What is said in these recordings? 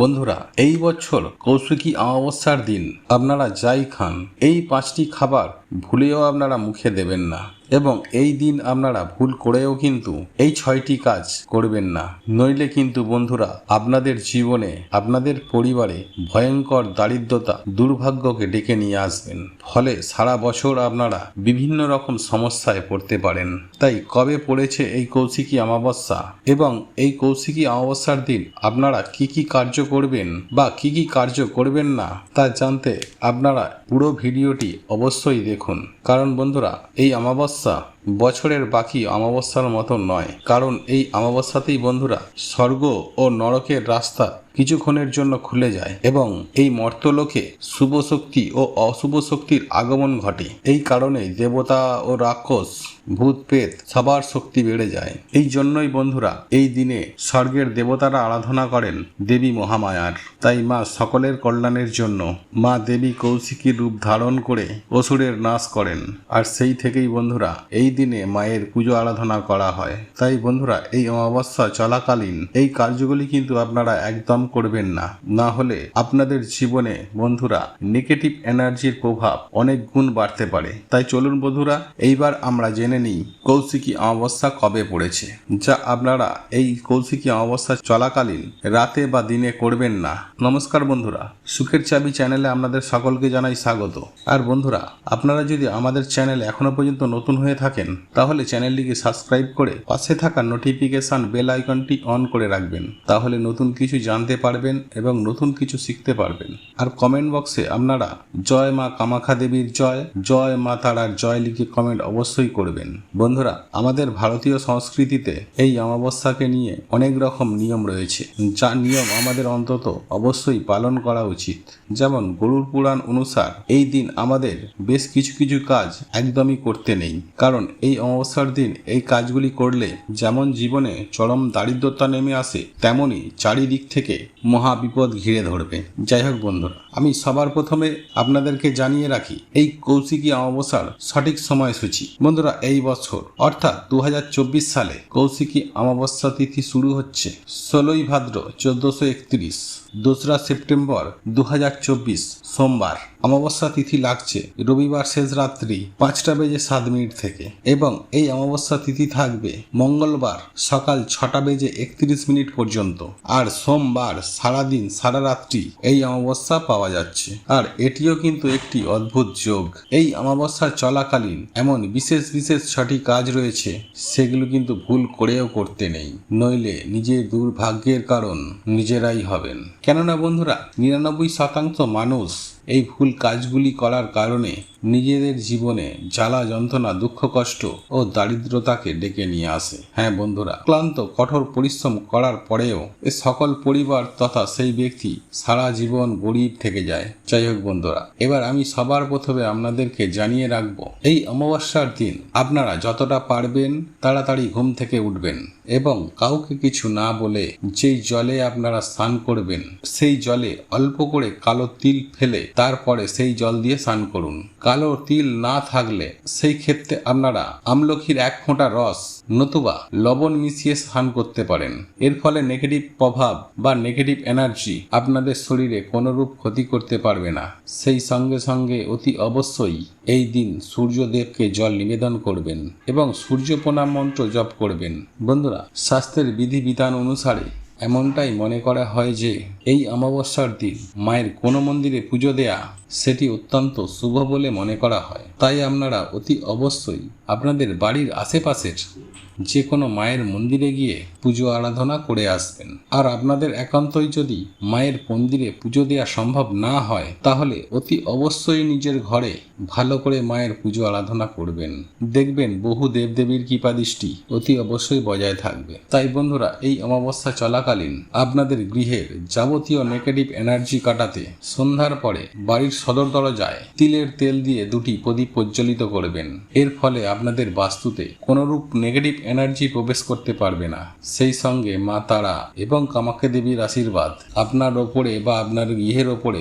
বন্ধুরা, এই বছর কৌশিকী অমাবস্যার দিন আপনারা যাই খান, এই 5টি খাবার ভুলেও আপনারা মুখে দেবেন না এবং এই দিন আপনারা ভুল করেও কিন্তু এই 6টি কাজ করবেন না। নইলে কিন্তু বন্ধুরা আপনাদের জীবনে, আপনাদের পরিবারে ভয়ঙ্কর দারিদ্রতা, দুর্ভাগ্যকে ডেকে নিয়ে আসবেন। ফলে সারা বছর আপনারা বিভিন্ন রকম সমস্যায় পড়তে পারেন। তাই কবে পড়েছে এই কৌশিকী অমাবস্যা এবং এই কৌশিকী অমাবস্যার দিন আপনারা কি কি কার্য করবেন বা কি কি কার্য করবেন না তা জানতে আপনারা পুরো ভিডিওটি অবশ্যই দেখুন। কারণ বন্ধুরা, এই অমাবস্যা বছরের বাকি অমাবস্যার মতো নয়। কারণ এই অমাবস্যাতেই বন্ধুরা স্বর্গ ও নরকের রাস্তা কিছুক্ষণের জন্য খুলে যায় এবং এই মর্তলোকে শুভ শক্তি ও অশুভ শক্তির আগমন ঘটে। এই কারণে দেবতা ও রাক্ষস, ভূত প্রেত সবার শক্তি বেড়ে যায়। এই জন্যই বন্ধুরা এই দিনে স্বর্গের দেবতারা আরাধনা করেন দেবী মহামায়ার। তাই মা সকলের কল্যাণের জন্য মা দেবী কৌশিকীর রূপ ধারণ করে অসুরের নাশ করেন। আর সেই থেকেই বন্ধুরা এই দিনে মায়ের পুজো আরাধনা করা হয়। তাই বন্ধুরা এই অমাবস্যা চলাকালীন এই কার্যগুলি কিন্তু আপনারা একদম করবেন না। না হলে আপনাদের জীবনে বন্ধুরা নেগেটিভ এনার্জির প্রভাব অনেক গুণ বাড়তে পারে। তাই চলুন বন্ধুরা, এইবার আমরা জেনে নিই কৌশিকী অমাবস্যা কবে পড়েছে, যা আপনারা এই কৌশিকী অমাবস্যা চলাকালীন রাতে বা দিনে করবেন না। নমস্কার বন্ধুরা, সুখের চাবি চ্যানেলে আপনাদের সকলকে জানাই স্বাগত। আর বন্ধুরা, আপনারা যদি আমাদের চ্যানেলে এখনো পর্যন্ত নতুন হয়ে থাকেন তাহলে চ্যানেলটিকে সাবস্ক্রাইব করে পাশে থাকা নোটিফিকেশন বেল আইকনটি অন করে রাখবেন। তাহলে নতুন কিছু জানতে পারবেন এবং নতুন কিছু শিখতে পারবেন। আর কমেন্ট বক্সে আপনারা জয় মা কামাখ্যা দেবীর জয়, জয় মা তারার জয় লিখে কমেন্ট অবশ্যই করবেন। বন্ধুরা, আমাদের ভারতীয় সংস্কৃতিতে এই অমাবস্যাকে নিয়ে অনেক রকম নিয়ম রয়েছে, যা নিয়ম আমাদের অন্তত অবশ্যই পালন করা উচিত। যেমন গরুড় পুরাণ অনুসার এই দিন আমাদের বেশ কিছু কিছু কাজ একদমই করতে নেই। কারণ এই অমাবস্যার দিন এই কাজগুলি করলে যেমন জীবনে চরম দারিদ্রতা নেমে আসে, তেমনি চারিদিক থেকে মহা বিপদ ঘিরে ধরবে। যাই হোক বন্ধুরা, আমি সবার প্রথমে আপনাদেরকে জানিয়ে রাখি এই কৌশিকী অমাবস্যার সঠিক সময়সূচি। বন্ধুরা, এই বছর অর্থাৎ 2024 সালে কৌশিকী অমাবস্যা তিথি শুরু হচ্ছে 16ই ভাদ্র 1431, 2রা সেপ্টেম্বর 2024 সোমবার। অমাবস্যা তিথি লাগছে রবিবার শেষ রাত্রি 5:07 থেকে এবং এই অমাবস্যা তিথি থাকবে মঙ্গলবার সকাল 6:31 পর্যন্ত। আর সোমবার সারাদিন সারা রাত্রি এই অমাবস্যা পাওয়া যাচ্ছে। আর এটিও কিন্তু একটি অদ্ভুত যোগ। এই অমাবস্যা চলাকালীন এমন বিশেষ বিশেষ 6টি কাজ রয়েছে, সেগুলো কিন্তু ভুল করেও করতে নেই। নইলে নিজের দুর্ভাগ্যের কারণ নিজেরাই হবেন। কেননা বন্ধুরা 99% মানুষ এই ভুল কাজগুলি করার কারণে নিজেদের জীবনে জ্বালা যন্ত্রণা, দুঃখ কষ্ট ও দারিদ্রতাকে ডেকে নিয়ে আসে। হ্যাঁ বন্ধুরা, ক্লান্ত কঠোর পরিশ্রম করার পরেও এ সকল পরিবার তথা সেই ব্যক্তি সারা জীবন গরিব থেকে যায়। যাই হোক বন্ধুরা, এবার আমি সবার প্রথমে আপনাদেরকে জানিয়ে রাখবো এই অমাবস্যার দিন আপনারা যতটা পারবেন তাড়াতাড়ি ঘুম থেকে উঠবেন এবং কাউকে কিছু না বলে যেই জলে আপনারা স্নান করবেন সেই জলে অল্প করে কালো তিল ফেলে তারপরে সেই জল দিয়ে স্নান করুন। কালো তিল না থাকলে সেই ক্ষেত্রে আপনারা আমলকির 1 ফোঁটা রস নতুবা লবণ মিশিয়ে স্নান করতে পারেন। এর ফলে নেগেটিভ প্রভাব বা নেগেটিভ এনার্জি আপনাদের শরীরে কোনোরূপ ক্ষতি করতে পারবে না। সেই সঙ্গে সঙ্গে অতি অবশ্যই এই দিন সূর্যদেবকে জল নিবেদন করবেন এবং সূর্য প্রণাম মন্ত্র জপ করবেন। বন্ধুরা, শাস্ত্রের বিধিবিধান অনুসারে এমনটাই মনে করা হয় যে এই অমাবস্যার দিন মায়ের কোনো মন্দিরে পুজো দেয়া সেটি অত্যন্ত শুভ বলে মনে করা হয়। তাই আপনারা অতি অবশ্যই আপনাদের বাড়ির আশেপাশের যে কোনো মায়ের মন্দিরে গিয়ে পুজো আরাধনা করে আসবেন। আর আপনাদের একান্তই যদি মায়ের মন্দিরে পুজো দেওয়া সম্ভব না হয় তাহলে অতি অবশ্যই নিজের ঘরে ভালো করে মায়ের পুজো আরাধনা করবেন। দেখবেন বহু দেবদেবীর কৃপা দৃষ্টি অতি অবশ্যই বজায় থাকবে। তাই বন্ধুরা, এই অমাবস্যা চলাকালীন আপনাদের গৃহের যাবতীয় নেগেটিভ এনার্জি কাটাতে সন্ধ্যার পরে বাড়ির সদর দরজায় তিলের তেল দিয়ে 2টি প্রদীপ প্রজ্বলিত করবেন। এর ফলে আপনাদের বাস্তুতে কোনরূপ নেগেটিভ এনার্জি প্রবেশ করতে পারবে না। সেই সঙ্গে মা তারা এবং কামাখ্যা দেবীর আশীর্বাদ আপনার ওপরে বা আপনার গৃহের ওপরে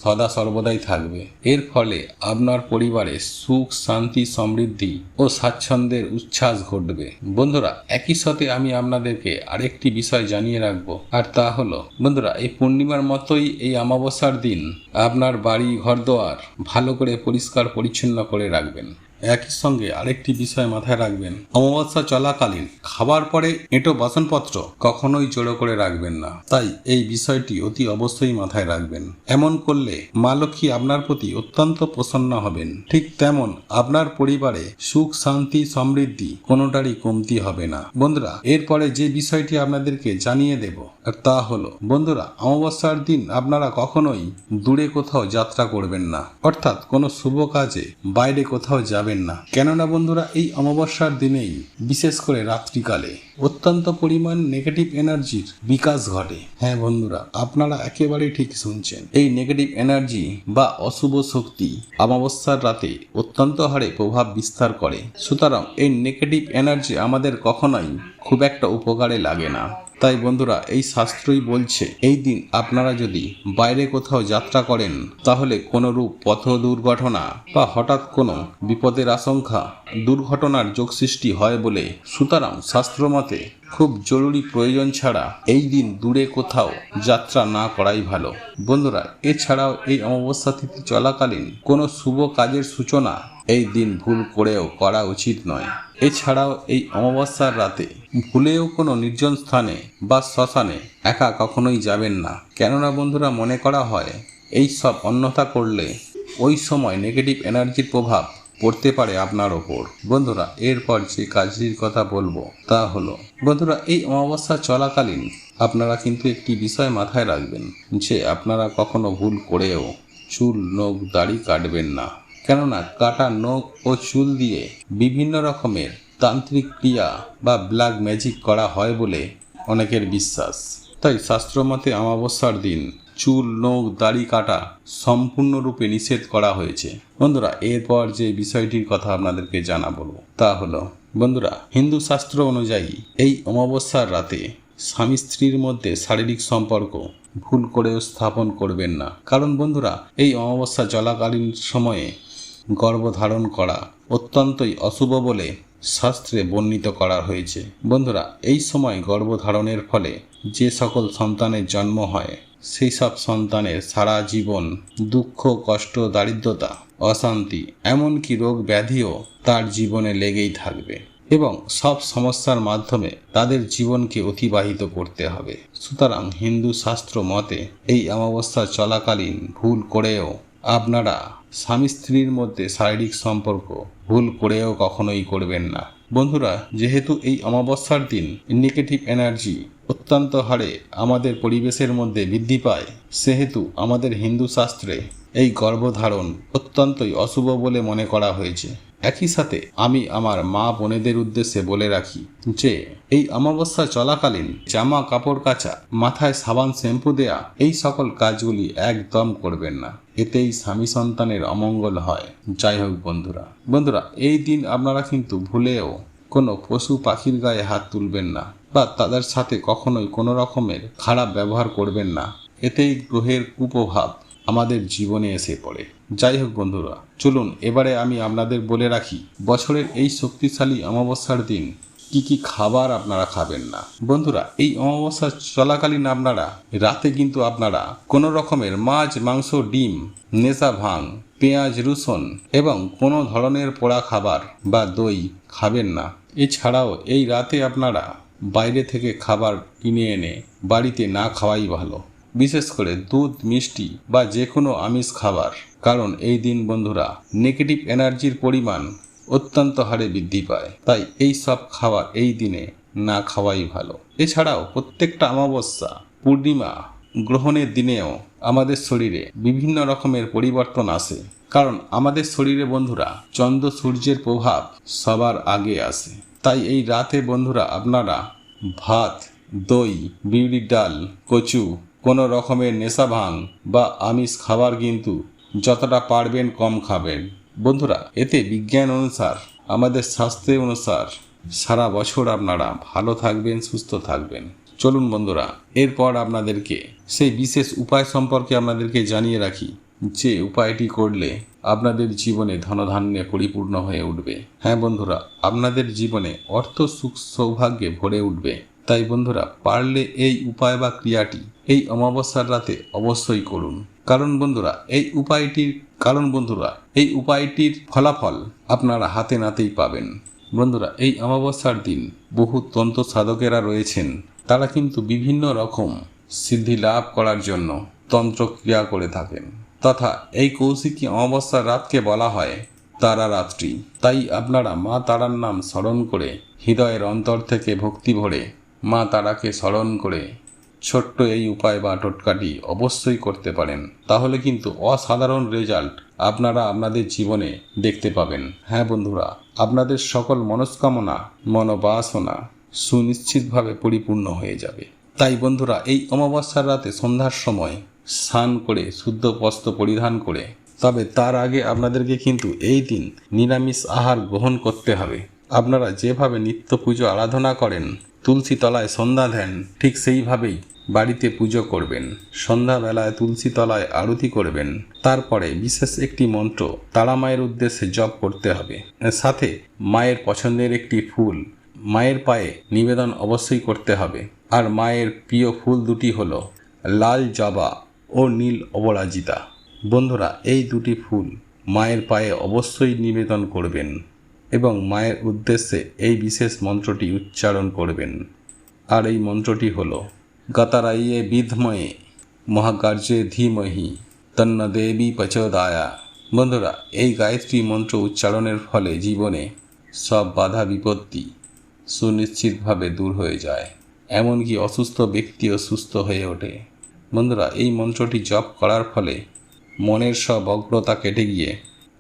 সদা সর্বদাই থাকবে। এর ফলে আপনার পরিবারে সুখ, শান্তি, সমৃদ্ধি ও স্বাচ্ছন্দ্যের উচ্ছ্বাস ঘটবে। বন্ধুরা, একই সাথে আমি আপনাদেরকে আরেকটি বিষয় জানিয়ে রাখবো, আর তা হলো বন্ধুরা, এই পূর্ণিমার মতোই এই অমাবস্যার দিন আপনার বাড়ি ঘরদোয়ার ভালো করে পরিষ্কার পরিচ্ছন্ন করে রাখবেন। একই সঙ্গে আরেকটি বিষয় মাথায় রাখবেন, অমাবস্যা চলাকালীন খাবার পরে এঁটো বাসনপত্র কখনোই জড়ো করে রাখবেন না। তাই এই বিষয়টি অতি অবশ্যই মাথায় রাখবেন। এমন করলে মা লক্ষ্মী আপনার প্রতি অত্যন্ত প্রসন্ন হবেন। ঠিক তেমন আপনার পরিবারে সুখ, শান্তি, সমৃদ্ধি কোনোটারই কমতি হবে না। বন্ধুরা, এরপরে যে বিষয়টি আপনাদেরকে জানিয়ে দেব, আর তা হলো বন্ধুরা, অমাবস্যার দিন আপনারা কখনোই দূরে কোথাও যাত্রা করবেন না, অর্থাৎ কোনো শুভ কাজে বাইরে কোথাও যাবেন না। কেননা বন্ধুরা, এই অমাবস্যার দিনেই বিশেষ করে রাত্রিকালে অত্যন্ত পরিমাণ নেগেটিভ এনার্জির বিকাশ ঘটে। হ্যাঁ বন্ধুরা, আপনারা একেবারেই ঠিক শুনছেন। এই নেগেটিভ এনার্জি বা অশুভ শক্তি অমাবস্যার রাতে অত্যন্ত হারে প্রভাব বিস্তার করে। সুতরাং এই নেগেটিভ এনার্জি আমাদের কখনোই খুব একটা উপকারে লাগে না। তাই বন্ধুরা, এই শাস্ত্রই বলছে এই দিন আপনারা যদি বাইরে কোথাও যাত্রা করেন তাহলে কোনোরূপ পথ দুর্ঘটনা বা হঠাৎ কোনো বিপদের আশঙ্কা, দুর্ঘটনার যোগ সৃষ্টি হয় বলে। সুতরাং শাস্ত্রমতে খুব জরুরি প্রয়োজন ছাড়া এই দিন দূরে কোথাও যাত্রা না করাই ভালো। বন্ধুরা, এছাড়াও এই অমাবস্যা তিথি চলাকালীন কোনো শুভ কাজের সূচনা এই দিন ভুল করেও করা উচিত নয়। এছাড়াও এই অমাবস্যার রাতে ভুলেও কোনো নির্জন স্থানে বা শ্মশানে একা কখনোই যাবেন না। কেননা বন্ধুরা, মনে করা হয় এই সব অন্যথা করলে ওই সময় নেগেটিভ এনার্জির প্রভাব পড়তে পারে আপনার ওপর। বন্ধুরা, এরপর যে কাজটির কথা বলবো তা হলো বন্ধুরা, এই অমাবস্যা চলাকালীন আপনারা কিন্তু একটি বিষয় মাথায় রাখবেন যে আপনারা কখনো ভুল করেও চুল, নখ, দাড়ি কাটবেন না। কেননা কাটা নখ ও চুল দিয়ে বিভিন্ন রকমের তান্ত্রিক ক্রিয়া বা ব্ল্যাক ম্যাজিক করা হয় বলে অনেকের বিশ্বাস। তাই শাস্ত্রমতে অমাবস্যার দিন চুল, নখ, দাড়ি কাটা সম্পূর্ণরূপে নিষেধ করা হয়েছে। বন্ধুরা, এরপর যে বিষয়টির কথা আপনাদেরকে জানাবো তা হলো বন্ধুরা, হিন্দু শাস্ত্র অনুযায়ী এই অমাবস্যার রাতে স্বামী স্ত্রীর মধ্যে শারীরিক সম্পর্ক ভুল করেও স্থাপন করবেন না। কারণ বন্ধুরা, এই অমাবস্যা চলাকালীন সময়ে গর্ভধারণ করা অত্যন্তই অশুভ বলে শাস্ত্রে বর্ণিত করা হয়েছে। বন্ধুরা, এই সময় গর্ভধারণের ফলে যে সকল সন্তানের জন্ম হয় সেই সব সন্তানের সারা জীবন দুঃখ, কষ্ট, দারিদ্রতা, অশান্তি, এমনকি রোগ ব্যাধিও তার জীবনে লেগেই থাকবে এবং সব সমস্যার মাধ্যমে তাদের জীবনকে অতিবাহিত করতে হবে। সুতরাং হিন্দু শাস্ত্র মতে এই অমাবস্যা চলাকালীন ভুল করেও আপনারা স্বামী স্ত্রীর মধ্যে শারীরিক সম্পর্ক ভুল করেও কখনোই করবেন না। বন্ধুরা, যেহেতু এই অমাবস্যার দিন নেগেটিভ এনার্জি অত্যন্ত হারে আমাদের পরিবেশের মধ্যে বৃদ্ধি পায়, সেহেতু আমাদের হিন্দু শাস্ত্রে এই গর্ভধারণ অত্যন্তই অশুভ বলে মনে করা হয়েছে। একই সাথে আমি আমার মা বোনেদের উদ্দেশ্যে বলে রাখি যে এই অমাবস্যা চলাকালীন জামা কাপড় কাচা, মাথায় সাবান শ্যাম্পু দেয়া, এই সকল কাজগুলি একদম করবেন না। এতেই স্বামী সন্তানের অমঙ্গল হয়। যাই হোক বন্ধুরা, এই দিন আপনারা কিন্তু ভুলেও কোনো পশু পাখির গায়ে হাত তুলবেন না বা তাদের সাথে কখনোই কোনো রকমের খারাপ ব্যবহার করবেন না। এতেই গ্রহের কুপ্রভাব আমাদের জীবনে এসে পড়ে। যাই হোক বন্ধুরা, চলুন এবারে আমি আপনাদের বলে রাখি বছরের এই শক্তিশালী অমাবস্যার দিন কি কি খাবার আপনারা খাবেন না। বন্ধুরা, এই অমাবস্যা চলাকালীন আপনারা রাতে কিন্তু আপনারা কোনো রকমের মাছ, মাংস, ডিম, নেশা, ভাং, পেঁয়াজ, রসুন এবং কোনো ধরনের পোড়া খাবার বা দই খাবেন না। এছাড়াও এই রাতে আপনারা বাইরে থেকে খাবার কিনে এনে বাড়িতে না খাওয়াই ভালো। বিশেষ করে দুধ, মিষ্টি বা যে কোনো আমিষ খাবার, কারণ এই দিন বন্ধুরা নেগেটিভ এনার্জির পরিমাণ অত্যন্ত হারে বৃদ্ধি পায়। তাই এই সব খাবার এই দিনে না খাওয়াই ভালো। এছাড়াও প্রত্যেকটা অমাবস্যা, পূর্ণিমা, গ্রহণের দিনেও আমাদের শরীরে বিভিন্ন রকমের পরিবর্তন আসে। কারণ আমাদের শরীরে বন্ধুরা চন্দ্র সূর্যের প্রভাব সবার আগে আসে। তাই এই রাতে বন্ধুরা আপনারা ভাত, দই, বিউলির ডাল, কচু, কোনো রকমের নেশা ভাং বা আমিষ খাবার কিন্তু যতটা পারবেন কম খাবেন। বন্ধুরা, এতে বিজ্ঞান অনুসার, আমাদের শাস্ত্রের অনুসার সারা বছর আপনারা ভালো থাকবেন, সুস্থ থাকবেন। চলুন বন্ধুরা, এরপর আপনাদেরকে সেই বিশেষ উপায় সম্পর্কে আপনাদেরকে জানিয়ে রাখি, যে উপায়টি করলে আপনাদের জীবনে ধনধান্যে পরিপূর্ণ হয়ে উঠবে। হ্যাঁ বন্ধুরা, আপনাদের জীবনে অর্থ সুখ সৌভাগ্যে ভরে উঠবে। তাই বন্ধুরা, পারলে এই উপায় বা ক্রিয়াটি এই অমাবস্যার রাতে অবশ্যই করুন। কারণ বন্ধুরা, এই উপায়টির ফলাফল আপনারা হাতে নাতেই পাবেন। বন্ধুরা, এই অমাবস্যার দিন বহু তন্ত্র সাধকেরা রয়েছেন, তারা কিন্তু বিভিন্ন রকম সিদ্ধি লাভ করার জন্য তন্ত্র ক্রিয়া করে থাকেন, তথা এই কৌশিকী অমাবস্যার রাতকে বলা হয় তারা রাত্রি। তাই আপনারা মা তারার নাম স্মরণ করে, হৃদয়ের অন্তর থেকে ভক্তি ভরে মা তারাকে স্মরণ করে ছোট্ট এই উপায় বা টোটকাটি অবশ্যই করতে পারেন। তাহলে কিন্তু অসাধারণ রেজাল্ট আপনারা আপনাদের জীবনে দেখতে পাবেন। হ্যাঁ বন্ধুরা, আপনাদের সকল মনস্কামনা, মনোবাসনা সুনিশ্চিতভাবে পরিপূর্ণ হয়ে যাবে। তাই বন্ধুরা, এই অমাবস্যার রাতে সন্ধ্যার সময় স্নান করে শুদ্ধ বস্ত্র পরিধান করে, তবে তার আগে আপনাদেরকে কিন্তু এই দিন নিরামিষ আহার গ্রহণ করতে হবে। আপনারা যেভাবে নিত্য পুজো আরাধনা করেন, তুলসী তলায় সন্ধ্যা দেন, ঠিক সেইভাবেই বাড়িতে পুজো করবেন। সন্ধ্যাবেলায় তুলসী তলায় আরতি করবেন। তারপরে বিশেষ একটি মন্ত্র তারা মায়ের উদ্দেশ্যে জপ করতে হবে। সাথে মায়ের পছন্দের একটি ফুল মায়ের পায়ে নিবেদন অবশ্যই করতে হবে। আর মায়ের প্রিয় ফুল দুটি হলো লাল জবা ও নীল অপরাজিতা। বন্ধুরা, এই দুটি ফুল মায়ের পায়ে অবশ্যই নিবেদন করবেন এবং মায়ের উদ্দেশ্যে এই বিশেষ মন্ত্রটি উচ্চারণ করবেন। আর এই মন্ত্রটি হলো গতারাইয়ে বিধময়ে মহাকার্যে ধীমহি তন্ন দেবী প্রচোদয়া। বন্ধুরা, এই গায়ত্রী মন্ত্র উচ্চারণের ফলে জীবনে সব বাধা বিপত্তি সুনিশ্চিতভাবে দূর হয়ে যায়, এমনকি অসুস্থ ব্যক্তিও সুস্থ হয়ে ওঠে। বন্ধুরা, এই মন্ত্রটি জপ করার ফলে মনের সব অগ্রতা কেটে গিয়ে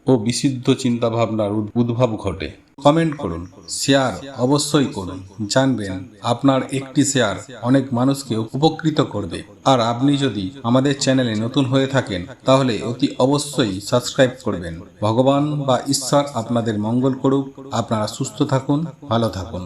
ও বিশুদ্ধ চিন্তাভাবনার উদ্ভব ঘটে। কমেন্ট করুন, শেয়ার অবশ্যই করুন। জানবেন আপনার একটি শেয়ার অনেক মানুষকে উপকৃত করবে। আর আপনি যদি আমাদের চ্যানেলে নতুন হয়ে থাকেন, তাহলে অতি অবশ্যই সাবস্ক্রাইব করবেন। ভগবান বা ঈশ্বর আপনাদের মঙ্গল করুক। আপনারা সুস্থ থাকুন, ভালো থাকুন।